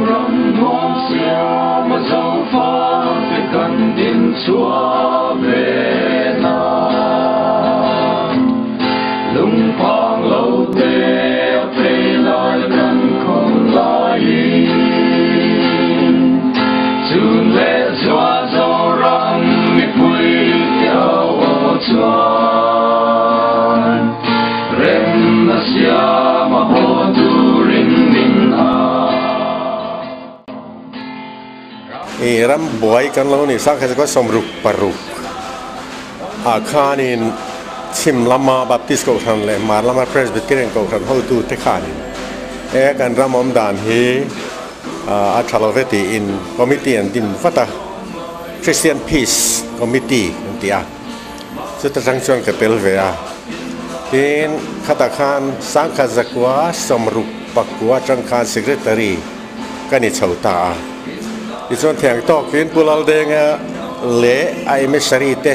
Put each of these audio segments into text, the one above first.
răng hoang xưa mà dấu phá về gần đến Chúa về nào lung phong lâu tê tê lại gần không lại chun lệ doa dấu răng mi bùi theo chuan rem na sia ma ho tu ring ning ram boy kan lo ni sang kha ko somruk paruk a khanin chim lama baptist ko than le mar lama presbyterian ko than ho tu te khanin e kan ramom dan hi a thaloveti in committee and din fata Christian Peace Committee tia so ta sang chuan ka pel ve a tin khata khan sang kha zakwa somruk pakwa chang khan secretary kani chautaที่ส่วนแถงตอกฟินปุลลเดงเละไอเมสรีเต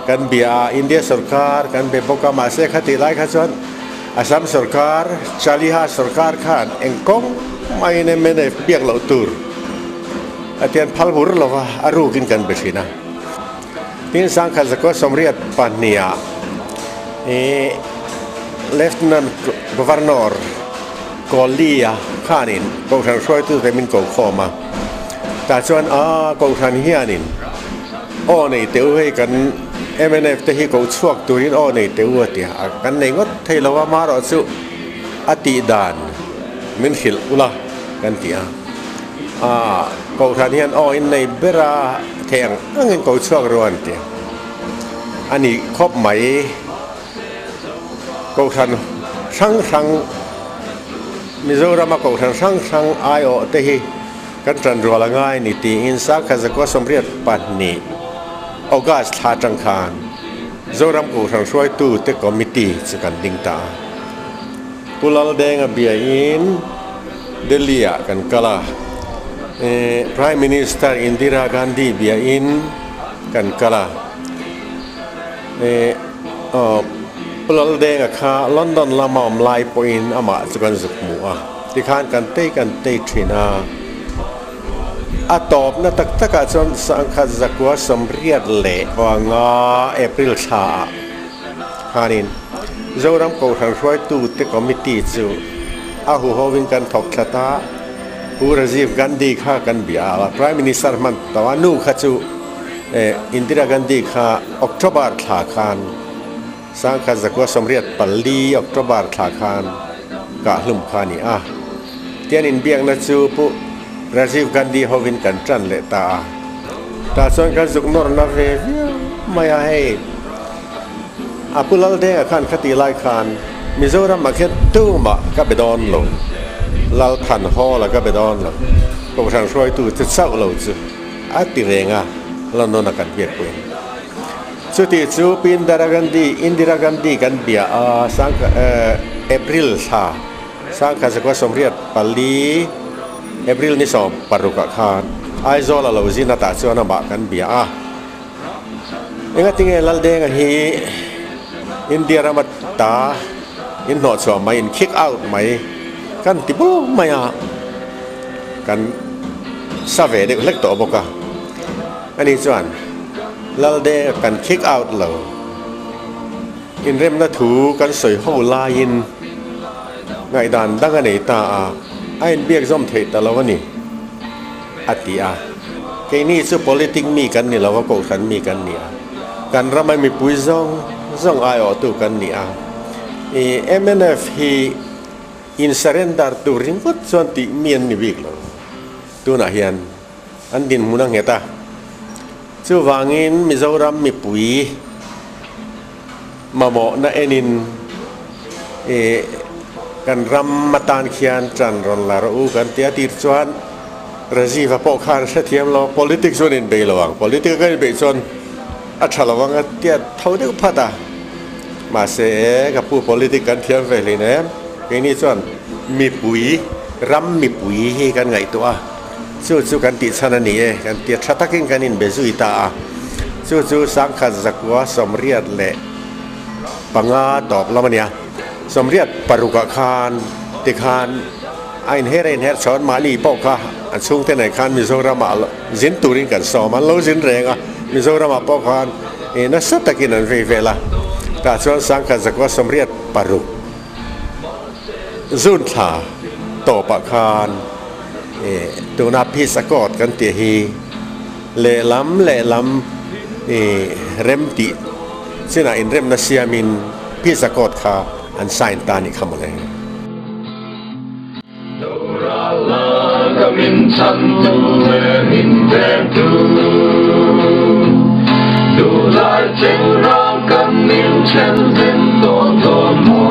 กันเบียอินเดียสุรการกันเบียบกามาเซขัติไลขัดส่วนอาสัมสุรการชาลีฮาสุรการขันเองกงไม่เนเมเนเบียกเหล่าตูร์อาเทียนพัลบุรลว่าอารูกินกันเบชินะที่สังขารก็สมเรียดปานเนียLieutenant Governor กอลียขานินกองทัพช่วยตู้เตมินกอขอมาแต่ส่วนกองทัพเฮียนินในเตี้ยวให้กันMNF ที่ให้เขาช่วยตัวนี้ในเตี้ยวเตี้ยกันในงดที่เราว่ามาเราสู้อติดานมินหิลอุละกันเตี้ยกองทัพเฮียนในเบราแทงเงินเขาช่วยรวนเตี้ยอันนี้ครบไหมกองทัพช่างมิโซรามากองทัพช่างไอโอเตี้ยกันจันรัวละง่ายนิติอินสักขจักว่าสมเรียดปัตนีออกัสทาจังคารโจรำกูทางช่วยตู้เตคอมมิตี้สกันดิงตาปุลลเดงเบียอินเดลียกันกะลาPrime Minister Indira Gandhi เบียอินกันกะลาปุลลเดงค่ะลอนดอนละมอมไลปอินอามาสกันสุกมัวที่ขานกันเตทรีนาตอบนักตะการจนสังขารจักว่าสมเรียดเละว่างApril ชาฮานินเจ้ารำกูทางช่วยตู้เตคอมมิตี้จูหูฮวินกันถกชะตาหูราจีฟกันดีข้ากันเบียร์ Prime Minister มันตะวันนู้ข้าจูอินดิรากันดีข้าOctober ขลาคานสังขารจักว่าสมเรียดปัลลี October ขลาคานกะลุ่มขานี่เทียนินเบียงนัจูปุราจีฟกันดีฮวินกันจันเลตาส่วนการสุกนอร์นาเวไม่ให้ปุลลเดงขันขติไลขันมิโซรัมมาแค่ตู้มาก็ไปดอนลงเราทันฮอแล้วก็ไปดอนลงกองทัพช่วยตู้จะเศร้าเราจูติเรงเราโนนักกันเบียดเป็นสุดที่จูปินดารากันดีอินดิรากันดีกันเบียสังApril ชาสังขารจักว่าสมเรียดปัลลีApril นี่สอบปารุกะคานไอโซลาเราจีน่าตาชวนมากันเบียเองก็ทิ้งลัลเดงฮีอินเดียรามัตตาอินโนชัวไม่อินคิกเอาท์ไม่กันติบุไม่กันซาเวเด็กเล็กโตบอกว่าอันนี้ส่วนลัลเดงกันคิกเอาท์เราอินเรมนัทูกันสวยหูลายินไงดันดังกันไหนตาไอ้เบียกส้มเทตเราก็นี่อติแค่นี้สู้ politics มีกันนี่เราก็โกขันมีกันนี่กันเราไม่มีปุยซ่องไอออตุกันนี่MNF ฮีอินเซเรนดาร์ตูริงก็ส่วนที่มีนนี่วิกเราตัวน่ะเฮียนอันดินมุนังเฮตาสู้วางอินมิโซรัมมีปุยมาโมนะเอนินกันรำมาตานเขียนจันรอนลารูกันเตียติดชวนราจีฟปกครองเสถียรเรา politics ส่วนอินเบลวัง politics ก็อินเบลส่วนอัชลวังเตียเท่าเดียวพัดมาเสกับผู้ politics กันเทียมเวลีเนี่ยทีนี้ส่วนมีปุ๋ยรำมีปุ๋ยให้กันไงตัวสู้กันติดชนะนี่กันเตียชัตกินกันอินเบซุยตาสู้สังขารจักว่าสมเรียดเละปังตอบแล้วมันเนี่ยสมเรียดปารุกคานติคาน anh her chọn mà li bọc ha anh xuống thế này khan Mizoram mà dính turin cần sò mà lâu dính rèn à Mizoram mà bọc khan nó sắp ta kinh anh về là ta chọn sang khăn giặc qua sầm riết paru zun thả tổ bạc khan tụi na phi sắc cọtกันเตียฮีlệ lắm rem ti xin à in rem na sia min phi sắc cọt kha anh sign ta ni khămเลยmin chan tu le min den tu tu lai chen rang kan min chen den to mo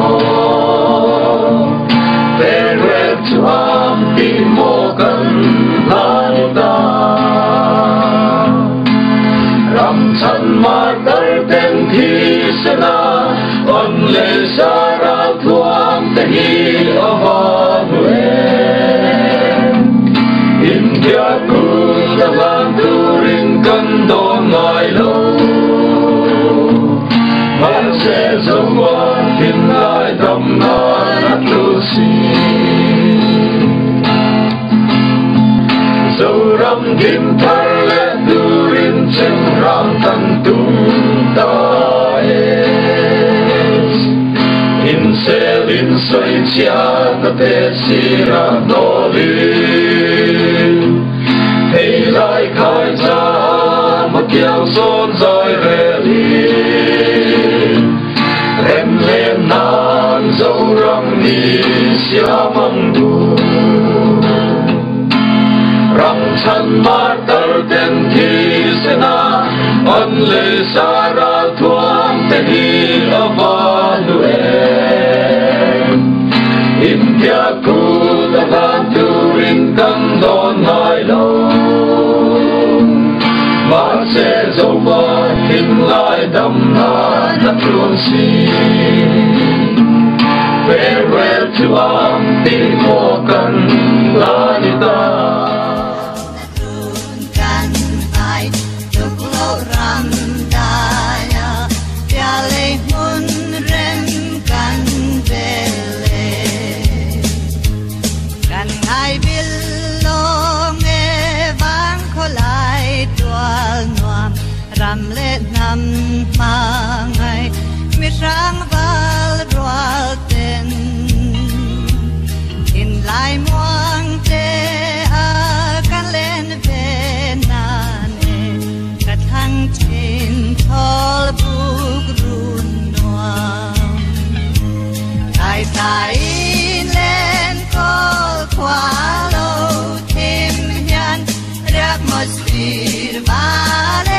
ve ve tu am pi mo kan lai da ram chan ma dai den thi se na on le sa ra thuam te hi avan we India Buddha Lan Turin Kando Ngai Lo Man Se Zongwa Hin Lai Dam Na Nat Lu Si Zoram Kim Thar Le Turin Cheng Ram Tan Tung Ta Es In Se Lin Soi Chia Ta Te Si Ra No Li Hãy lại khai ra một kiểu xôn rồi về đi em lên nan dấu răng đi xia mong đu răng chân mắt tờ tên thi sẽ na ân lệ xa ra thuang tên hi ở ba nu em im kia cu ta lan tu rin căng đón ngài lâu mà sẽ dấu mà hình lại đầm na nát luôn xì về về chú am tìm mô cần là đi ta Ram le nam ma ngai mi sang val roal ten in lai muang te a kan len ve na ne ka thang chin thol buk run noam tai tai len kol kwa lo tim yan rak mos vir vale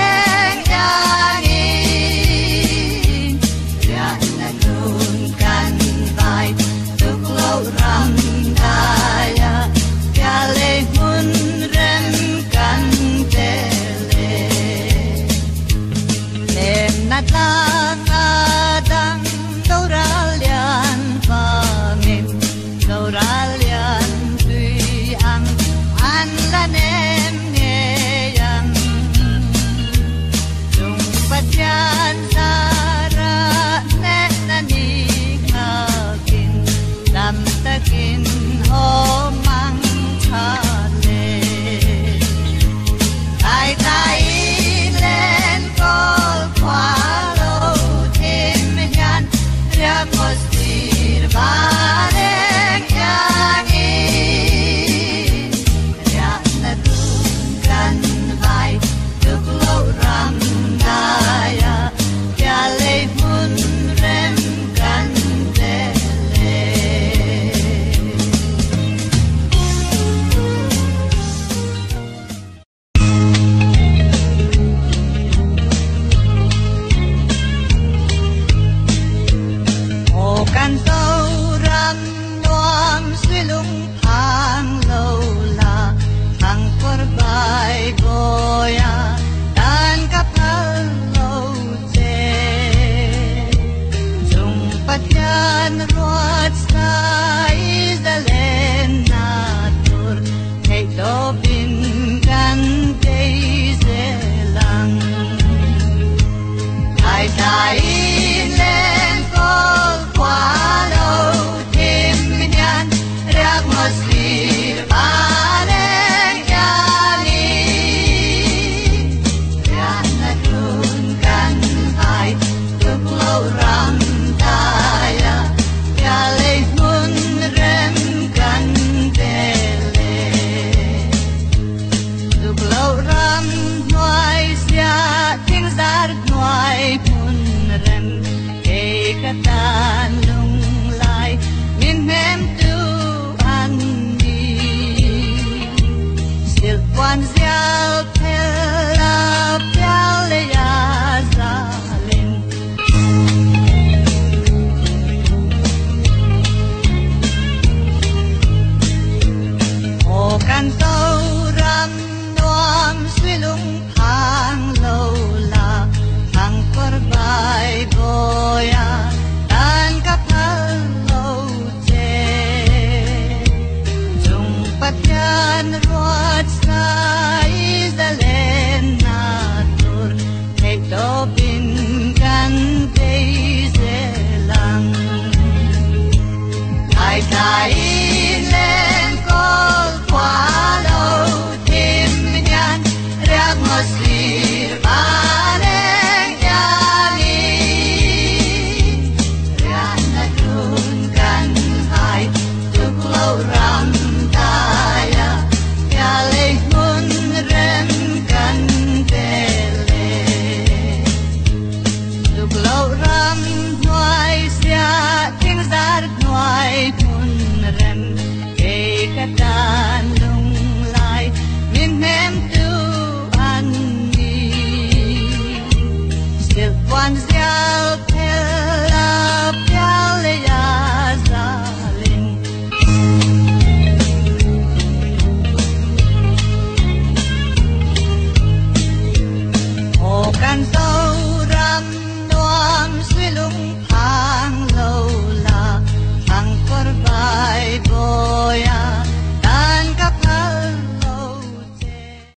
masir bareng yani Riana dunkan hai tuk lau ram daya Yale hun rem kan dele tuk lau ram nuai sia ting zar nuai hun rem katan lung lai min mem tu an di sil quan zial pela pela ya zalin o kan tau ram nuam silung phang lo la phang kor bai boya Patyan ruat sa Isdalen natur Take dobin kan teiselang Ay len kol kwalo tim yan Riag masir bareng yani Riyan na dunkan ay tuklaw ram Kata